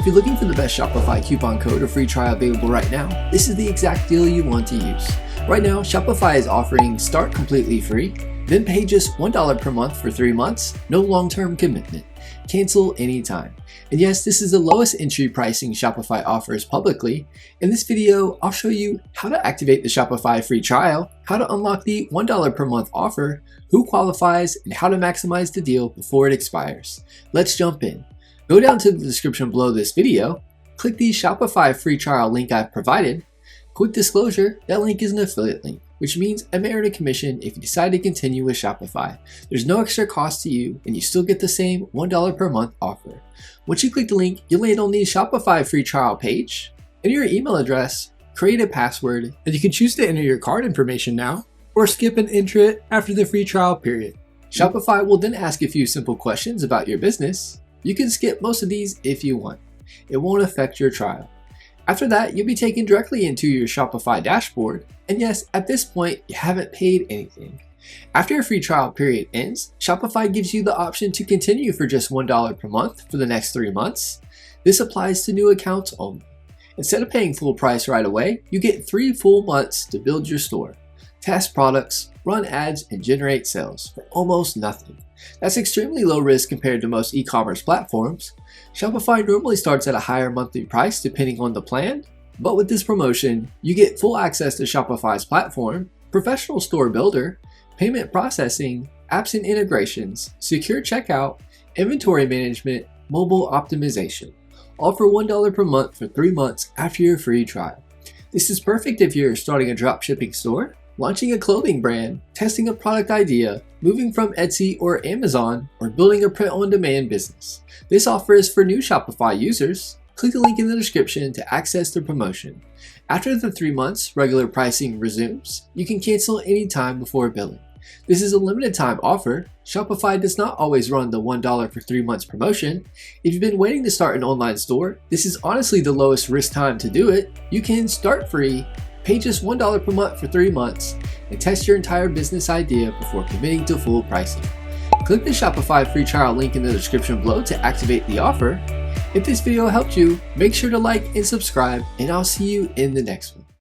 If you're looking for the best Shopify coupon code or free trial available right now, this is the exact deal you want to use. Right now, Shopify is offering start completely free, then pay just $1 per month for 3 months, no long-term commitment. Cancel anytime. And yes, this is the lowest entry pricing Shopify offers publicly. In this video, I'll show you how to activate the Shopify free trial, how to unlock the $1 per month offer, who qualifies, and how to maximize the deal before it expires. Let's jump in. Go down to the description below this video, click the Shopify free trial link I've provided. Quick disclosure, that link is an affiliate link, which means I may earn a commission if you decide to continue with Shopify. There's no extra cost to you, and you still get the same $1 per month offer. Once you click the link, you'll land on the Shopify free trial page, enter your email address, create a password, and you can choose to enter your card information now, or skip and enter it after the free trial period. Shopify will then ask a few simple questions about your business. You can skip most of these if you want. It won't affect your trial. After that, you'll be taken directly into your Shopify dashboard, and yes, at this point, you haven't paid anything. After your free trial period ends, Shopify gives you the option to continue for just $1 per month for the next 3 months. This applies to new accounts only. Instead of paying full price right away, you get 3 full months to build your store, test products, run ads, and generate sales for almost nothing. That's extremely low risk compared to most e-commerce platforms. Shopify normally starts at a higher monthly price depending on the plan, but with this promotion, you get full access to Shopify's platform, professional store builder, payment processing, apps and integrations, secure checkout, inventory management, mobile optimization, all for $1 per month for 3 months after your free trial. This is perfect if you're starting a dropshipping store, launching a clothing brand, testing a product idea, moving from Etsy or Amazon, or building a print-on-demand business. This offer is for new Shopify users. Click the link in the description to access the promotion. After the 3 months, regular pricing resumes. You can cancel any time before billing. This is a limited time offer. Shopify does not always run the $1 for 3 months promotion. If you've been waiting to start an online store, this is honestly the lowest risk time to do it. You can start free, pay just $1 per month for 3 months, and test your entire business idea before committing to full pricing. Click the Shopify free trial link in the description below to activate the offer. If this video helped you, make sure to like and subscribe, and I'll see you in the next one.